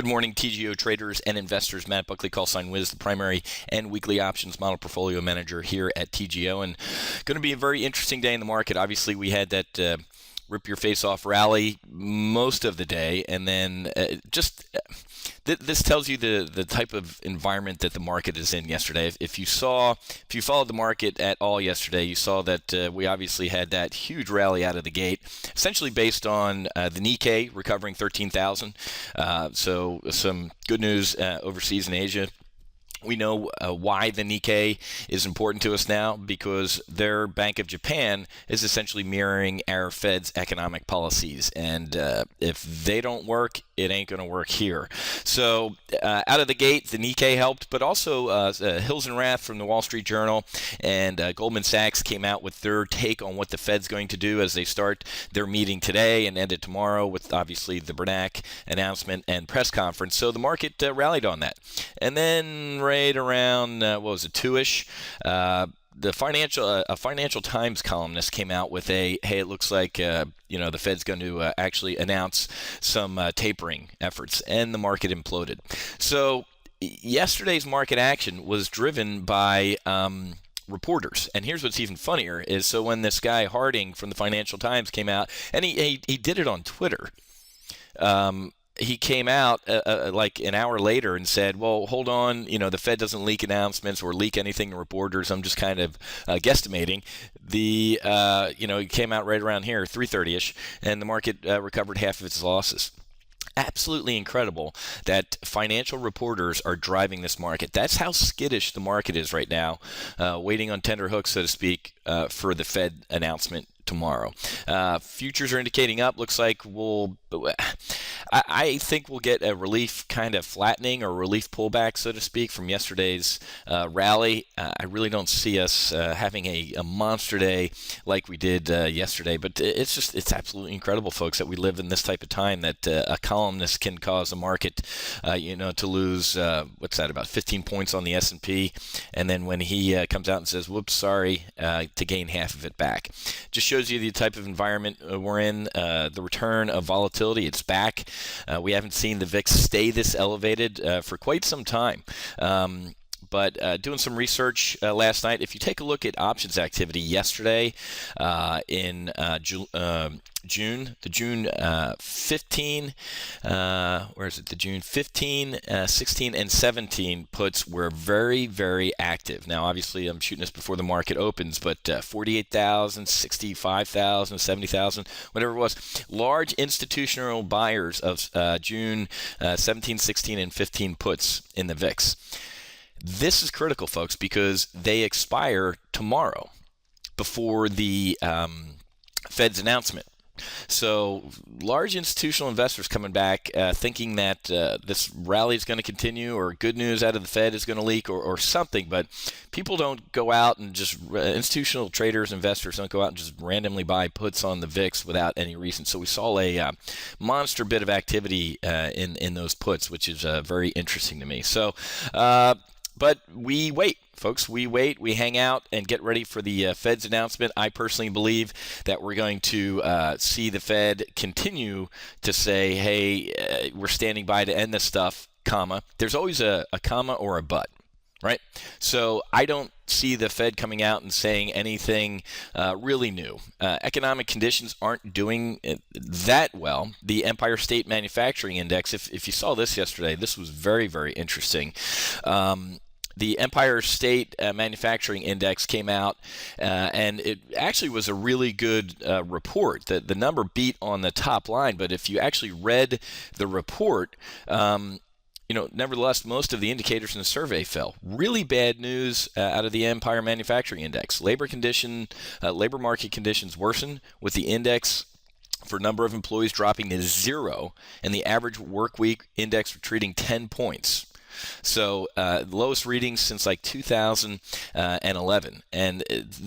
Good morning, TGO traders and investors. Matt Buckley, call sign Whiz, the primary and weekly options model portfolio manager here at TGO. And going to be a very interesting day in the market. Obviously, we had that rip your face off rally most of the day, and then this tells you the type of environment that the market is in yesterday. If you followed the market at all yesterday, you saw that we obviously had that huge rally out of the gate, essentially based on the Nikkei recovering 13,000. So some good news overseas in Asia. We know why the Nikkei is important to us now, because their Bank of Japan is essentially mirroring our Fed's economic policies. And if they don't work, it ain't going to work here. So out of the gate, the Nikkei helped, but also Hills and Rath from the Wall Street Journal and Goldman Sachs came out with their take on what the Fed's going to do as they start their meeting today and end it tomorrow with obviously the Bernanke announcement and press conference. So the market rallied on that. And then right around, 2-ish, the Financial Times columnist came out with hey, it looks like the Fed's going to actually announce some tapering efforts, and the market imploded. So yesterday's market action was driven by reporters. And here's what's even funnier is, so when this guy Harding from the Financial Times came out, and he did it on Twitter, he came out like an hour later and said, well, hold on, the Fed doesn't leak announcements or leak anything to reporters. I'm just kind of guesstimating. He came out right around here, 3:30-ish, and the market recovered half of its losses. Absolutely incredible that financial reporters are driving this market. That's how skittish the market is right now, waiting on tender hooks, so to speak, for the Fed announcement tomorrow. Futures are indicating up. Looks like I think we'll get a relief kind of flattening or relief pullback, so to speak, from yesterday's rally. I really don't see us having a monster day like we did yesterday, but it's absolutely incredible, folks, that we live in this type of time, that a columnist can cause the market to lose about 15 points on the S&P, and then when he comes out and says, whoops, sorry, to gain half of it back. Just shows you the type of environment we're in. The return of volatility, it's back. We haven't seen the VIX stay this elevated for quite some time. But doing some research last night, if you take a look at options activity yesterday in June, the June 15, the June 15, 16, and 17 puts were very, very active. Now, obviously, I'm shooting this before the market opens, but 48,000, 65,000, 70,000, whatever it was, large institutional buyers of June 17, 16, and 15 puts in the VIX. This is critical, folks, because they expire tomorrow before the Fed's announcement. So large institutional investors coming back thinking that this rally is going to continue, or good news out of the Fed is going to leak, or something. But people don't go out and just, institutional traders, investors don't go out and just randomly buy puts on the VIX without any reason. So we saw a monster bit of activity in those puts, which is very interesting to me. So but we wait, folks. We wait, we hang out, and get ready for the Fed's announcement. I personally believe that we're going to see the Fed continue to say, hey, we're standing by to end this stuff, comma. There's always a comma or a but, right? So I don't see the Fed coming out and saying anything really new. Economic conditions aren't doing that well. The Empire State Manufacturing Index, if you saw this yesterday, this was very, very interesting. The Empire State Manufacturing Index came out, and it actually was a really good report. The number beat on the top line, but if you actually read the report, nevertheless, most of the indicators in the survey fell. Really bad news out of the Empire Manufacturing Index. Labor market conditions worsen, with the index for number of employees dropping to 0, and the average work week index retreating 10 points. So lowest readings since like 2011, and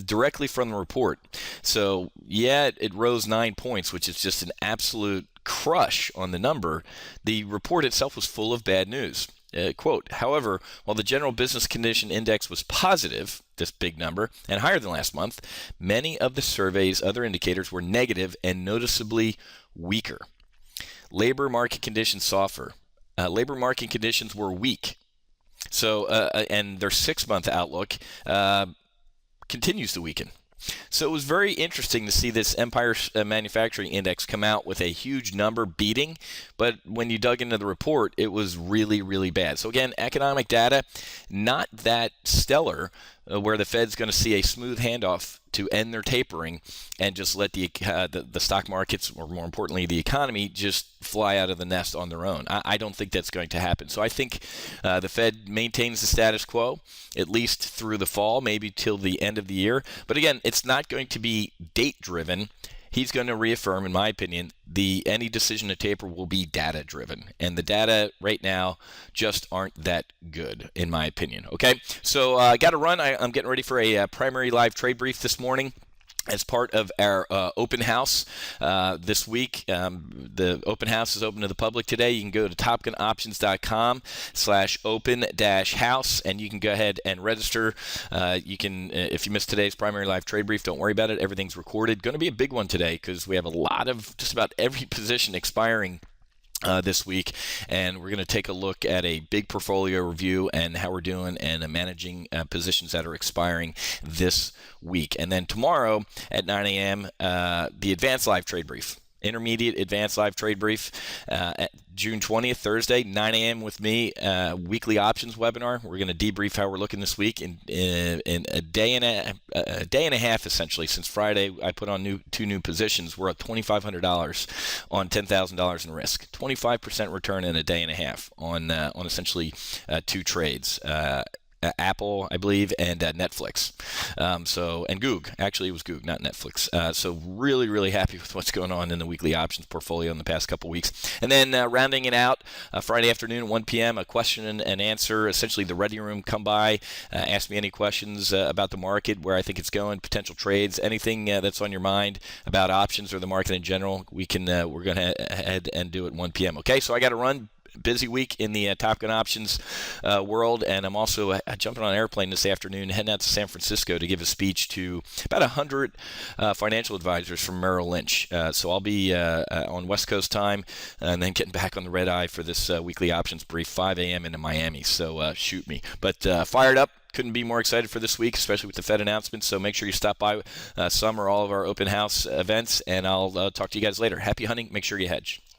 directly from the report. So yeah, it rose 9 points, which is just an absolute crush on the number. The report itself was full of bad news. Quote, however, while the general business condition index was positive, this big number, and higher than last month, many of the survey's other indicators were negative and noticeably weaker. Labor market conditions softer. labor market conditions were weak. So, and their 6-month outlook continues to weaken. So it was very interesting to see this Empire Manufacturing Index come out with a huge number beating, but when you dug into the report, it was really, really bad. So again, economic data, not that stellar, where the Fed's going to see a smooth handoff to end their tapering and just let the stock markets, or more importantly, the economy, just fly out of the nest on their own. I don't think that's going to happen. So I think the Fed maintains the status quo, at least through the fall, maybe till the end of the year. But again, it's not going to be date-driven. He's going to reaffirm, in my opinion, any decision to taper will be data-driven. And the data right now just aren't that good, in my opinion. Okay, so I got to run. I'm getting ready for a primary live trade brief this morning as part of our open house this week. The open house is open to the public today. You can go to topgunoptions.com/open-house, and you can go ahead and register. You can, if you missed today's primary live trade brief, don't worry about it. Everything's recorded. Going to be a big one today because we have a lot of just about every position expiring this week, and we're going to take a look at a big portfolio review and how we're doing and managing positions that are expiring this week. And then tomorrow at 9 a.m., the advanced live trade brief. Intermediate advanced live trade brief at June 20th, Thursday, 9 a.m. with me, weekly options webinar. We're going to debrief how we're looking this week in a day and a half, essentially. Since Friday, I put on two new positions. We're at $2,500 on $10,000 in risk. 25% return in a day and a half on essentially two trades. Apple, I believe, and Netflix. And Goog. Actually, it was Goog, not Netflix. So really, really happy with what's going on in the weekly options portfolio in the past couple weeks. And then rounding it out, Friday afternoon at 1 p.m., a question and answer. Essentially, the ready room, come by, ask me any questions about the market, where I think it's going, potential trades, anything that's on your mind about options or the market in general. We're going to head and do it 1 p.m. Okay, so I got to run. Busy week in the Top Gun Options world, and I'm also jumping on an airplane this afternoon, heading out to San Francisco to give a speech to about 100 financial advisors from Merrill Lynch. So I'll be on West Coast time, and then getting back on the red eye for this weekly options brief, 5 a.m. into Miami. So shoot me. But fired up. Couldn't be more excited for this week, especially with the Fed announcements. So make sure you stop by some or all of our open house events, and I'll talk to you guys later. Happy hunting. Make sure you hedge.